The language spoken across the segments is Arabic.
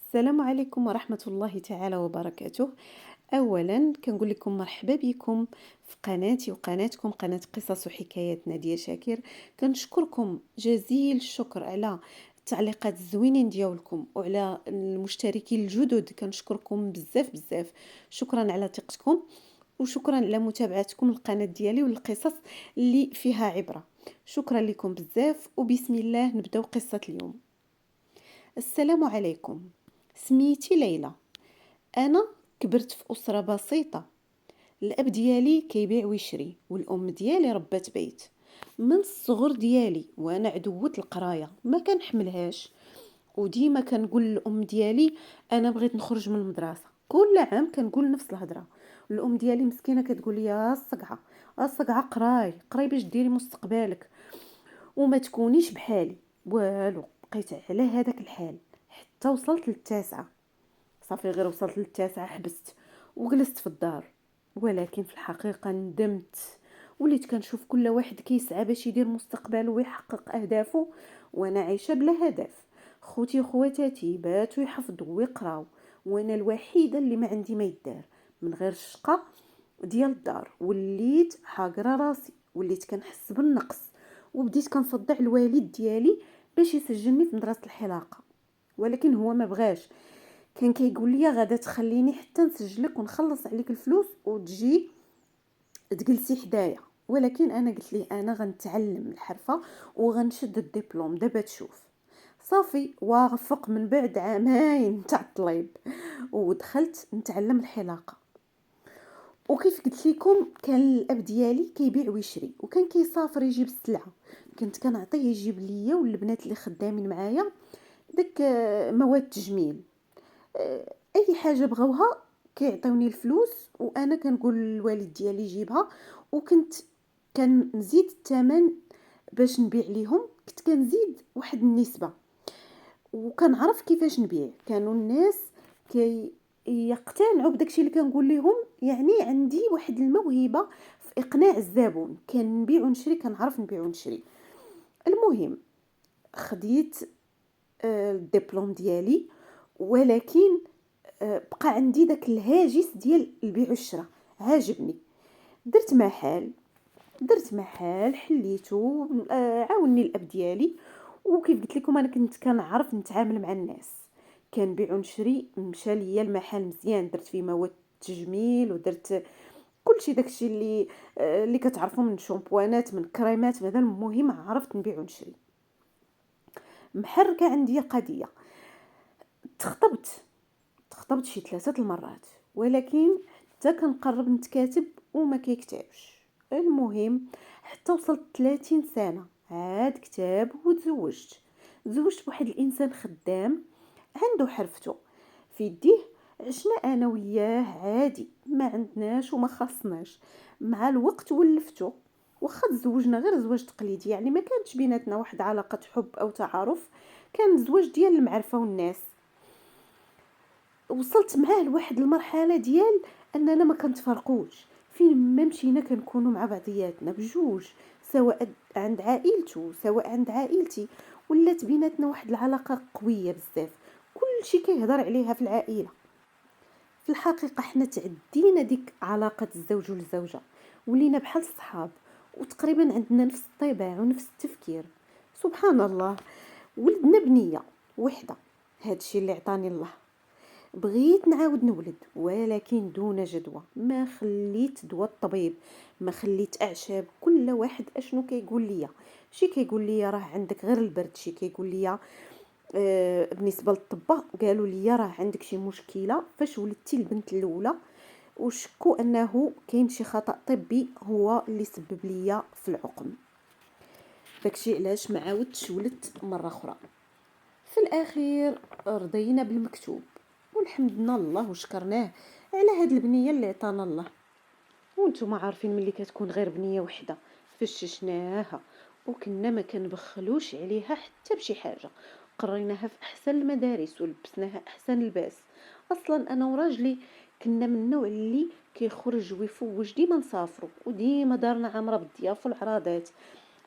السلام عليكم ورحمة الله تعالى وبركاته. أولا كنقول لكم مرحبا بكم في قناتي وقناتكم قناة قصص وحكايات نادية شاكر. كنشكركم جزيل الشكر على التعليقات الزوينين ديالكم وعلى المشتركين الجدد، كنشكركم بزاف بزاف. شكرا على ثقتكم وشكرا على متابعتكم القناة ديالي والقصص اللي فيها عبرة. شكرا لكم بزاف، وبسم الله نبداو قصة اليوم. السلام عليكم. سميتي ليلى. انا كبرت في اسره بسيطه. الاب ديالي كيبيع ويشري والام ديالي ربات بيت. من الصغر ديالي وانا عدوة القرايه ما كنحملهاش، وديما كنقول للام ديالي انا بغيت نخرج من المدرسه. كل عام كنقول نفس الهضره. الام ديالي مسكينه كتقول لي الصقعه الصقعه قراي قراي باش ديري مستقبلك وما تكونيش بحالي. والو بقيت على هذاك الحال حتى وصلت للتاسعه. صافي غير وصلت للتاسعة حبست وجلست في الدار. ولكن في الحقيقة ندمت. وليت كنشوف كل واحد كيسعى باش يدير مستقبله ويحقق أهدافه، وأنا عايشة بلا هدف. خوتي وخواتاتي باتوا يحفظوا ويقراو، وأنا الوحيدة اللي ما عندي ما يدار. من غير الشقة ديال الدار وليت حاقرة راسي، وليت كنحس بالنقص، وبديت كنصدع الوالد ديالي باش يسجلني في مدرسة الحلاقة. ولكن هو ما بغاش، كان كيقول لي غادا تخليني حتى نسجلك ونخلص عليك الفلوس وتجي تجلسي حدايا. ولكن انا قلت ليه انا غنتعلم الحرفه وغنشد الدبلوم دابا تشوف. صافي وافق من بعد عامين تاع الطليب ودخلت نتعلم الحلاقه. وكيف قلت لكم كان الاب ديالي كيبيع ويشري وكان كيسافر يجيب السلعه. كنت كنعطيه يجيب ليا والبنات اللي خدامين معايا داك مواد التجميل. اي حاجه بغاوها كيعطيوني الفلوس وانا كنقول للوالد ديالي يجيبها. وكنت كنزيد الثمن باش نبيع ليهم، كنت كنزيد واحد النسبه وكنعرف كيفاش نبيع. كانوا الناس كي يقتنعوا بداكشي اللي كنقول لهم، يعني عندي واحد الموهبه في اقناع الزبون. كنبيع ونشري، كنعرف نبيع ونشري. المهم خديت الدبلوم ديالي، ولكن بقى عندي داك الهاجس ديال البيع والشراء عاجبني. درت محل درت محل حليته، عاونني الاب ديالي. وكيف قلت لكم انا كنت كنعرف نتعامل مع الناس، كنبيع ونشري. مشى ليا المحل مزيان، درت فيه مواد تجميل ودرت كلشي داكشي اللي كتعرفوا من شامبوانات من كريمات. مثلا المهم عرفت نبيع ونشري. محركه عندي قضيه. تخطبت تخطبت شي 3 المرات، ولكن حتى كنقرب نتكاتب وما كيكتبش. المهم حتى وصلت 30 سنة عاد كتاب وتزوجت بواحد الانسان خدام عنده حرفته في يديه. عشنا انا وياه عادي، ما عندناش وما خاصناش. مع الوقت ولفته، واخا تزوجنا غير زواج تقليدي، يعني ما كانتش بيناتنا واحد علاقة حب او تعارف، كان زواج ديال المعرفة والناس. وصلت معاه لواحد المرحله ديال اننا ما كنتفرقوش. فين ما مشينا كنكونوا مع بعضياتنا بجوج، سواء عند عائلته سواء عند عائلتي. ولات بيناتنا واحد العلاقه قويه بزاف، كل شيء كيهضر عليها في العائله. في الحقيقه حنا تعدينا ديك علاقه الزوج والزوجه، ولينا بحال الصحاب، وتقريبا عندنا نفس الطباع ونفس التفكير. سبحان الله، ولدنا بنيه وحده. هادشي اللي عطاني الله. بغيت نعاود نولد ولكن دون جدوى. ما خليت دواء الطبيب، ما خليت اعشاب. كل واحد اشنو كيقول ليا. شي كيقول ليا راه عندك غير البرد، شي كيقول ليا بالنسبه للطباء قالوا لي راه عندك شي مشكله فاش ولدتي البنت الاولى، وشكوا انه كاين شي خطا طبي هو اللي سبب ليا في العقم. داكشي علاش ما عاودتش ولدت مره اخرى. في الاخير رضينا بالمكتوب، والحمد لله الله وشكرناه على هاد البنيه اللي عطانا الله. وانتم عارفين ملي كتكون غير بنيه وحده فششناها، وكنا ما كنبخلوش عليها حتى بشي حاجه. قريناها في احسن المدارس ولبسناها احسن لباس. اصلا انا وراجلي كنا من النوع اللي كيخرج ويفوج ديما نسافروا، وديما دارنا عامره بالضيافه والعراضات.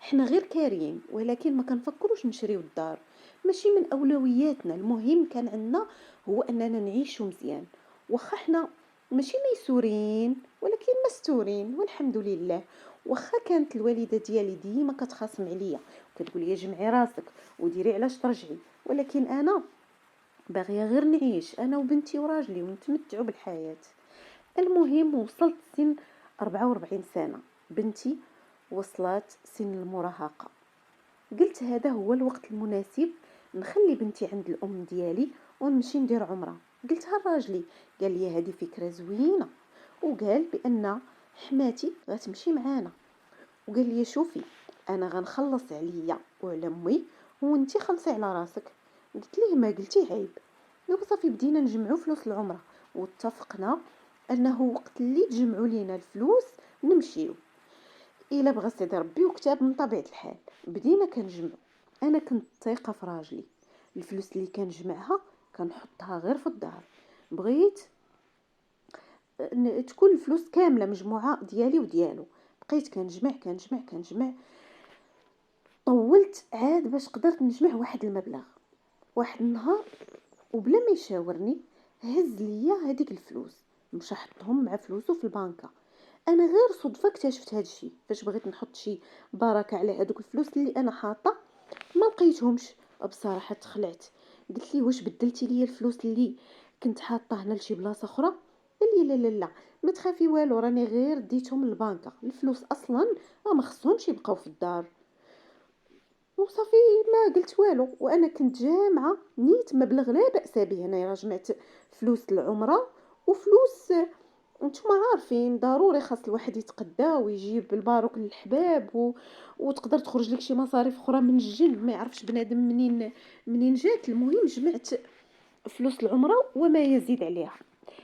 حنا غير كاريين، ولكن ما كنفكروش نشريو الدار. ماشي من اولوياتنا. المهم كان عندنا هو اننا نعيشوا مزيان، واخا حنا ماشي ميسورين ولكن مستورين والحمد لله. واخا كانت الوالده ديالي ديما كتخاصم عليا وكتقول لي جمعي راسك وديري علاش ترجعي، ولكن انا باغيه غير نعيش انا وبنتي وراجلي ونتمتعوا بالحياه. المهم وصلت سن 44 سنه، بنتي وصلت سن المراهقه. قلت هذا هو الوقت المناسب نخلي بنتي عند الام ديالي ونمشي ندير عمره. قلتها لراجلي، قال لي هذه فكره زوينه، وقال بان حماتي غتمشي معانا، وقال لي شوفي انا غنخلص عليا وعلى امي وانتي خلصي على راسك. قلت ليه ما قلتي عيب. دابا صافي بدينا نجمعوا فلوس العمره، واتفقنا انه وقت اللي تجمعوا لينا الفلوس نمشيو. الا بغى سيدي ربي وكتاب من طبيعه الحال بدينا كنجمعوا. انا كنت ثقه في راجلي، الفلوس اللي كنجمعها كنحطها غير في الدار. بغيت تكون الفلوس كامله مجموعه ديالي وديالو. بقيت كنجمع كنجمع كنجمع، طولت عاد باش قدرت نجمع واحد المبلغ. واحد النهار وبلا ما يشاورني هز ليا هذيك الفلوس، مشى حطهم مع فلوسه في البنكه. انا غير صدفه اكتشفت هذا الشيء فاش بغيت نحط شي بركه على هذوك الفلوس اللي انا حاطه، ما لقيتهمش. بصراحه تخلعت، قلت لي واش بدلتي لي الفلوس اللي كنت حاطه هنا لشي بلاصه اخرى؟ قال لي لا لا لا ما تخافي والو، راني غير ديتهم للبنكه، الفلوس اصلا ما خصهمش يبقاو في الدار. وصافي ما قلت والو. وانا كنت جامعه نيت مبلغ لا باس به، انا راه جمعت فلوس العمره وفلوس، نتوما عارفين ضروري خاص الواحد يتقدى ويجيب الباروك للحباب وتقدر تخرج لك شي مصاريف اخرى من الجنب ما يعرفش بنادم منين جات. المهم جمعت فلوس العمره وما يزيد عليها.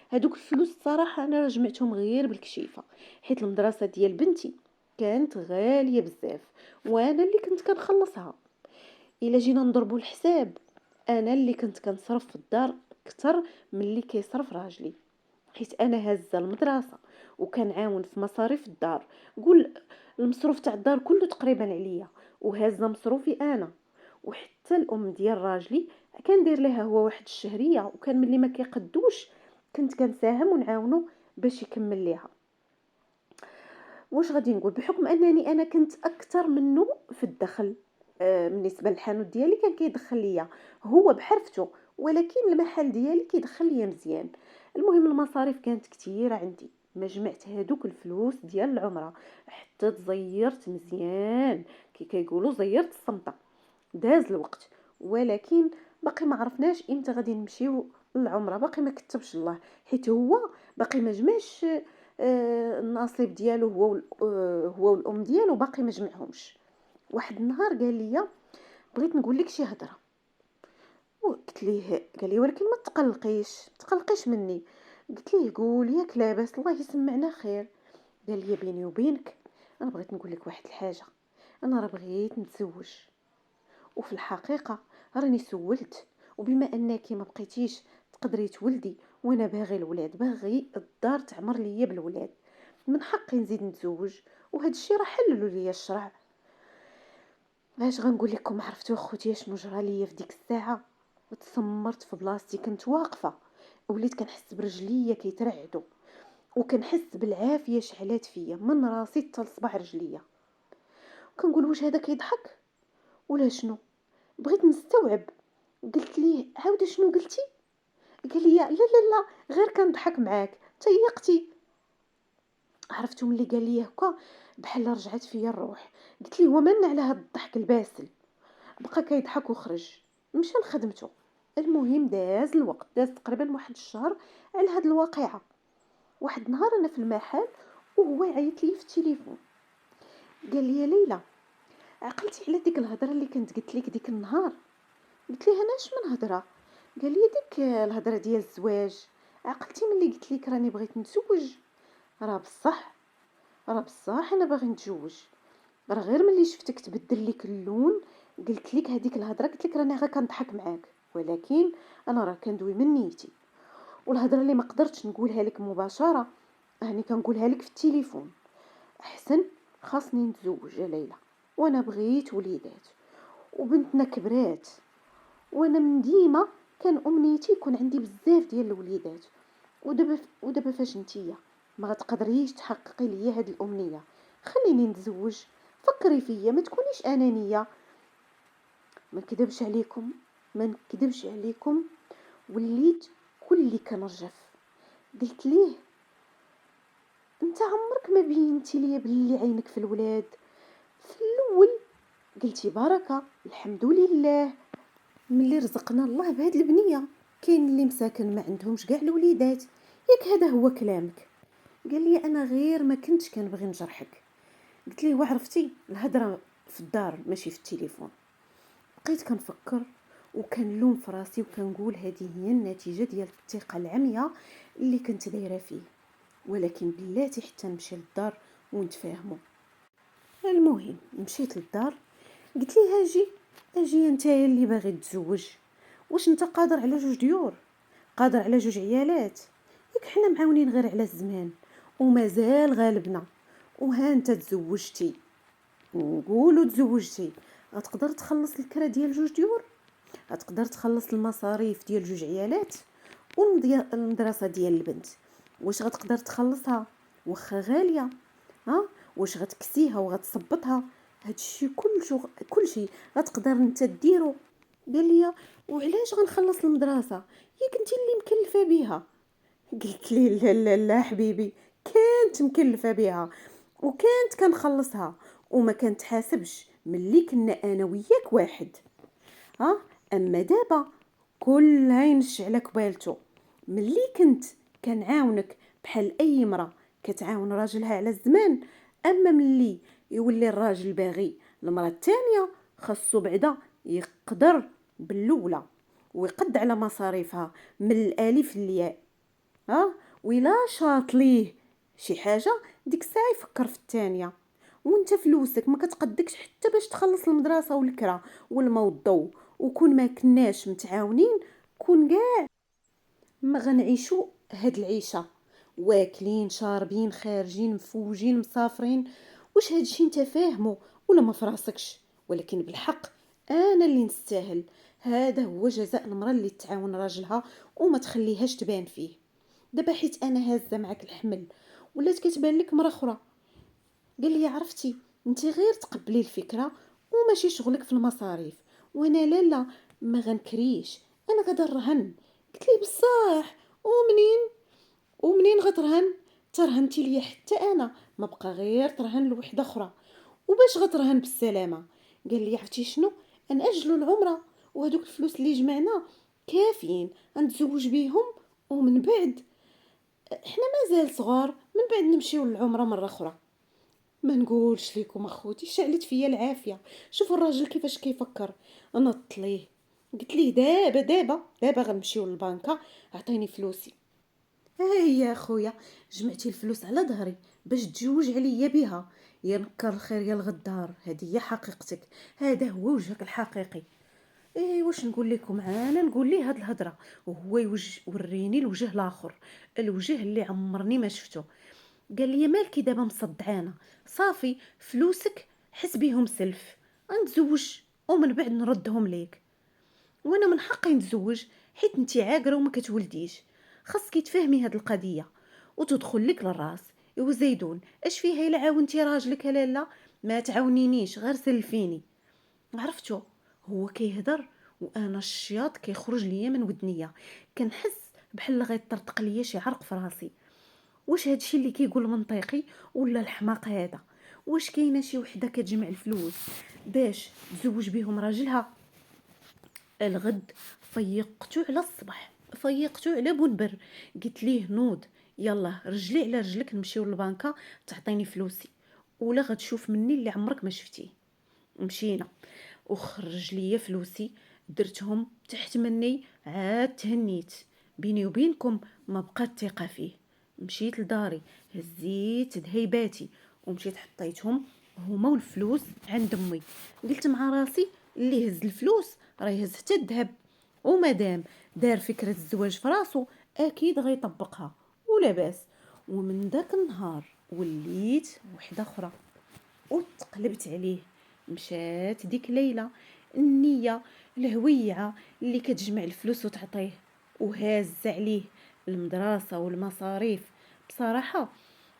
هذوك الفلوس صراحه انا جمعتهم غير بالكشيفه، حيت المدرسه ديال بنتي كانت غاليه بزاف وانا اللي كنت كنخلصها. الا جينا نضربوا الحساب انا اللي كنت كنصرف في الدار اكثر من اللي كيصرف راجلي، حيت انا هازه المدرسه وكنعاون في مصاريف الدار. قول المصروف تاع الدار كله تقريبا عليا، وهازه مصروفي انا. وحتى الام ديال راجلي كندير لها هو واحد الشهريه، وكان ملي ما كيقدوش كنت كنساهم ونعاونو باش يكمل ليها. واش غادي نقول، بحكم انني انا كنت اكثر منه في الدخل. بالنسبه للحانوت ديالي كان كيدخل ليا هو بحرفته، ولكن المحل ديالي كيدخل ليا مزيان. المهم المصاريف كانت كثيره عندي، ما جمعت هذوك الفلوس ديال العمره حتى تزيرت مزيان، كي كيقولوا زيرت الصمته. داز الوقت ولكن باقي ما عرفناش امتى غادي نمشيو للعمره، باقي ما كتبش الله، حيت هو باقي ما جمعش النصيب ديالو هو هو والام ديالو باقي ما جمعهمش. واحد النهار قال لي بغيت نقول لك شي هضره. وقلت ليه، قال لي ولكن ما تقلقيش مني. قلت ليه قول ياك لاباس الله يسمعنا خير. قال لي بيني وبينك انا بغيت نقول لك واحد الحاجه، انا راه بغيت نتزوج، وفي الحقيقه راني سولت، وبما انك ما بقيتيش تقدري تولدي وانا باغي الولاد، باغي الدار تعمر ليا بالولاد، من حقي نزيد نتزوج، وهذا الشيء راه حللوا ليا الشرع. اش غنقول لكم، عرفتوا اخوتي شنو جرى ليا في ديك الساعه؟ وتسمرت في بلاصتي، كنت واقفه وليت كنحس برجليا كيترعدوا، وكنحس بالعافيه شعلات فيا من راسي حتى لصباع رجليا. كنقول واش هذا كيضحك ولا شنو؟ بغيت نستوعب. قلت ليه عاود شنو قلتي؟ قال لي لا لا لا غير كنضحك معاك تيقتي. عرفتوا ملي قال لي هكا بحال رجعت فيا الروح. قلت لي ومن على هذا الضحك الباسل؟ بقى كيضحك وخرج مشى لخدمته. المهم داز الوقت، داز تقريبا واحد الشهر على هاد الواقعه. واحد النهار انا في المحل وهو يعيط لي في التليفون، قال لي يا ليلى عقلتي على ديك الهضره اللي كنت قلت لك ديك النهار؟ قلت ليه انا اش من هضره؟ قال لي ديك الهضره ديال الزواج، عقلتي ملي قلت لك راني بغيت نتزوج؟ راه بصح، راه بصح انا باغي نتزوج، راه غير ملي شفتك تبدل لك اللون قلت لك هذيك الهضره، قلت لك راني غير كنضحك معاك، ولكن انا راه كندوي من نيتي. والهضره اللي ما قدرتش نقولها لك مباشره هاني كنقولها لك في التليفون. احسن خاصني نتزوج يا ليلى، وانا بغيت وليدات وبنتنا كبرات وانا من ديما كان امنيتي يكون عندي بزاف ديال الوليدات. ودابا فاش نتيا ما غتقدريش تحققي ليا هذه الامنيه؟ خليني نتزوج. فكري فيا، ما تكونيش انانيه. ما نكذبش عليكم. وليت كلي كنرجف. قلت ليه: انت عمرك ما بينتي ليا بلي عينك في الولاد. في الاول قلتي بركه، الحمد لله، ملي رزقنا الله بهاد البنيه. كاين اللي مساكن ما عندهمش كاع الوليدات. ياك هذا هو كلامك؟ قال لي: انا غير ما كنتش كنبغي نجرحك. قلت ليه: وعرفتي الهضره في الدار ماشي في التليفون. بقيت كنفكر وكنلوم في راسي وكنقول هذه هي النتيجه ديال الثقه العمياء اللي كنت دايره فيه. ولكن بلاتي حتى نمشي للدار ونتفاهموا. المهم مشيت للدار، قلت ليه: اجي انت اللي باغي تتزوج، واش انت قادر على 2 ديور؟ قادر على 2 عيالات؟ ياك حنا معاونين غير على الزمان ومازال غالبنا. وها انت تزوجتي، نقولوا تزوجتي، غتقدر تخلص الكرا ديال 2 ديور؟ غتقدر تخلص المصاريف ديال 2 عيالات والمدرسه ديال البنت؟ واش غتقدر تخلصها واخا غاليه؟ ها، واش غتكسيها وغتصبطها؟ هادشي كلشي غتقدر انت ديرو؟ قال لي: وعلاش غنخلص المدرسه؟ ياك انت اللي مكلفه بها. قلت لي: لا لا لا حبيبي، كانت مكلفه بها وكانت كنخلصها وما كانت حاسبش ملي كنا انا وياك واحد. ها، اما دابا كل عين على كبالته. ملي كنت كنعاونك بحال اي مرة كتعاون راجلها على الزمان، اما ملي يولي الراجل باغي المرة الثانية خاصو بعدا يقدر بالاولى ويقد على مصاريفها من الالف للياء. ها، وإلا شاط ليه شي حاجه ديك الساعه يفكر في الثانيه. وانت فلوسك ما كتقدكش حتى باش تخلص المدرسه والكرا والما والضو. وكون ما كناش متعاونين كون كاع ما غنعيشو هاد العيشه، واكلين شاربين خارجين مفوجين مسافرين. واش هادشي انت فاهمه ولا ما فراسكش؟ ولكن بالحق انا اللي نستاهل. هذا هو جزاء المراه اللي تعاون راجلها وما تخليهاش تبان فيه. دابا حيت انا هازه معاك الحمل ولات كتبان لك مرة اخرى. قال لي: عرفتي، انت غير تقبلي الفكره وماشي شغلك في المصاريف. وانا لا لا، ما غنكريش، انا غادا نرهن. قلت لي: بصح ومنين غترهن؟ ترهنتي ليا حتى انا ما بقى غير ترهن لوحده اخرى. وباش غترهن بالسلامه؟ قال لي: عرفتي شنو، ناجلوا العمره وهذوك الفلوس اللي جمعنا كافيين نتزوج بيهم. ومن بعد احنا مازال صغار، من بعد نمشيو للعمره مره اخرى. ما نقولش لكم اخوتي شعلت فيا العافيه. شوفوا الراجل كيفاش كيفكر. نط ليه، قلت ليه: دابا غنمشيو للبنكه، اعطيني فلوسي. هي يا خويا، جمعتي الفلوس على ظهري باش تجوج عليا بها. يا نكر الخير يا الغدار، هذه هي حقيقتك، هذا هو وجهك الحقيقي. ايه واش نقول لكم؟ انا نقول ليه هاد الهضره وهو وريني الوجه الاخر، الوجه اللي عمرني ما شفته. قال لي: مالكي دابا مصدعانه؟ صافي فلوسك حس بيهم سلف، نتزوج ومن بعد نردهم ليك. وانا من حقي نتزوج حيت انتي عاقره وما كتولديش. خاصك تفهمي هاد القضيه وتدخل لك للراس. ايوا زيدون، اش فيها الا عاونتي راجلك؟ لا ما تعاونينيش، غير سلفيني. عرفتو، هو كيهضر وانا الشياط كيخرج ليا من ودنيا. كنحس بحال غيطرطق ليا شي عرق في راسي. واش هادشي اللي كيقول منطقي ولا الحماق هذا؟ واش كاينه شي وحده كتجمع الفلوس باش تزوج بهم راجلها؟ الغد فيقتو على الصباح، فيقتو على بنبر. قلت ليه: نوض يلا رجلي على رجلك نمشيو للبنكه تعطيني فلوسي، ولا غتشوف مني اللي عمرك ما شفتيه. مشينا وخرج ليا فلوسي، درتهم تحت مني، عاد تهنيت. بيني وبينكم ما بقات ثقه فيه. مشيت لداري، هزيت ذهيباتي ومشيت حطيتهم هما والفلوس عند امي. قلت مع راسي: اللي هز الفلوس راه يهز حتى الذهب، ومادام دار فكره الزواج في راسو اكيد غيطبقها ولا باس. ومن ذاك النهار وليت وحده اخرى وتقلبت عليه. مشات ديك ليلى النيه الهويعة اللي كتجمع الفلوس وتعطيه، وهاز عليه المدرسة والمصاريف. بصراحة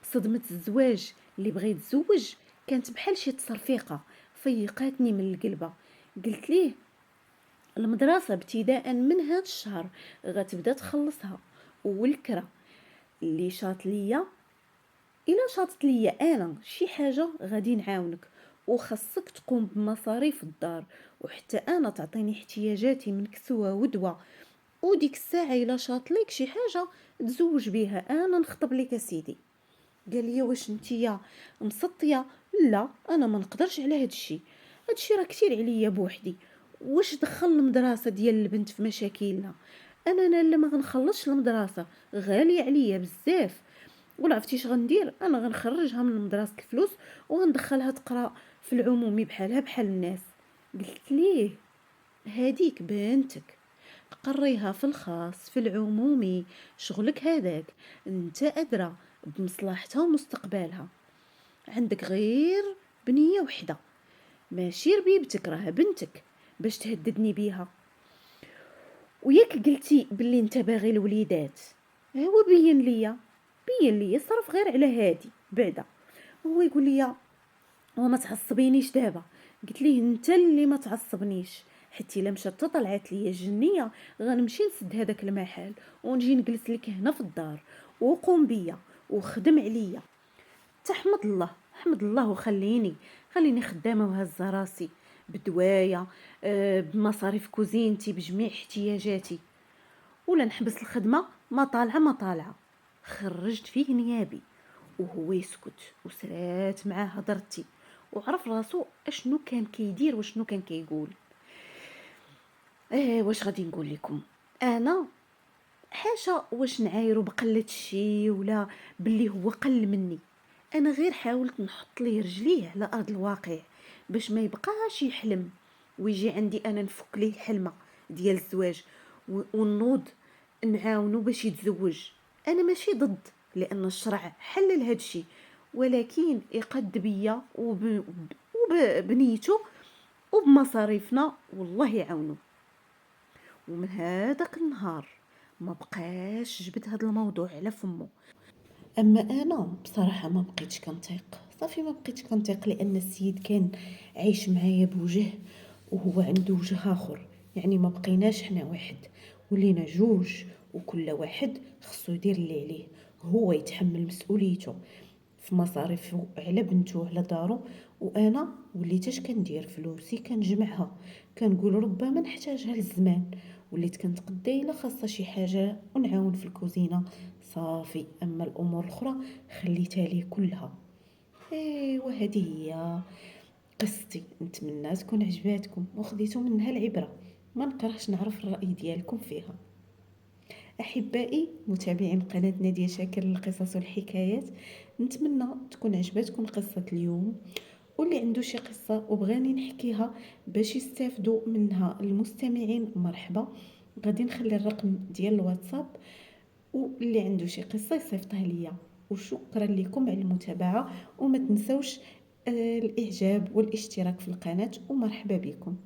صدمة الزواج اللي بغى يتزوج كانت بحال شي تصرفيقة فيقاتني من القلبة. قلت ليه المدرسة ابتداء من هاد الشهر غتبدا تخلصها، والكرة اللي شاط ليا الا شاطت ليا انا شي حاجه غادي نعاونك، وخاصك تقوم بمصاريف الدار، وحتى انا تعطيني احتياجاتي من كسوه ودواء. وديك الساعه الا شاط ليك شي حاجه تزوج بيها انا نخطب لك سيدي. قال لي واش نتيا مسطيه؟ لا انا ما نقدرش على هادشي راه كثير عليا بوحدي. واش دخل المدرسه ديال البنت في مشاكلنا؟ انا لا ما غنخلصش المدرسه، غاليه عليا بزاف. ولا عرفتيش غندير؟ انا غنخرجها من مدرسه الفلوس وغندخلها تقرا في العمومي بحالها بحال الناس. قلت ليه هاديك بنتك، قريها في الخاص في العمومي، شغلك هذاك، انت ادرى بمصلحتها ومستقبلها. عندك غير بنيه وحده، ماشي ربيبتك راها بنتك باش تهددني بيها. وياك قلتي باللي انت باغي الوليدات، هو بين ليا صرف غير على هادي بعدا. هو يقول لي وما تعصبينيش دابا. قلت ليه انت اللي ما تعصبنيش، حتى الا مشات طلعت ليا جنيه غنمشي نسد هذاك المحل ونجي نجلس لك هنا في الدار، وقوم بيا وخدم عليا. تحمد الله، حمد الله، خليني خدامه وهزه راسي بدوايه، بمصاريف كوزينتي، بجميع احتياجاتي. ولا نحبس الخدمه ما طالعه. خرجت فيه نيابي وهو يسكت، وسرات معاه هضرتي، وعرف راسو اشنو كان كيدير وشنو كان كيقول. واش غادي نقول لكم؟ انا حاشا واش نعايرو بقلة الشي ولا باللي هو قل مني. انا غير حاولت نحط ليه رجليه على ارض الواقع باش ما يبقاش يحلم ويجي عندي انا نفك ليه الحلمه ديال الزواج، والنوض نعاونو باش يتزوج. انا ماشي ضد، لان الشرع حلل هادشي، ولكن يقد بيا وبنيته وبمصاريفنا والله يعاونو. ومن هذاك النهار ما بقاش جبد هذا الموضوع على فمه. اما انا بصراحه ما بقيتش كنطيق، صافي ما بقيتش كنطيق، لان السيد كان عايش معايا بوجه وهو عنده وجه اخر. يعني ما بقيناش حنا واحد، ولينا جوج، وكل واحد خصو يدير اللي عليه، هو يتحمل مسؤوليته في مصاريفه على بنته على دارو. وانا وليت اش كندير؟ فلوسي كنجمعها، كنقول ربما نحتاجها للزمان، وليت كنتقدى الا خاصه شي حاجه ونعاون في الكوزينه صافي. اما الامور الاخرى خليتها ليه كلها. ايوا هذه هي قصتي، نتمنى تكون عجباتكم وخديتوا منها العبره. ما نكرهش نعرف الراي ديالكم فيها. احبائي متابعين قناه نادية شاكر للقصص والحكايات، نتمنى تكون عجباتكم قصه اليوم. واللي عنده شي قصه وبغاني نحكيها باش يستافدوا منها المستمعين مرحبا، غادي نخلي الرقم ديال الواتساب، واللي عنده شي قصه يصيفطها ليا. وشكرا لكم على المتابعه، وما تنسوش الاعجاب والاشتراك في القناه، ومرحبا بكم.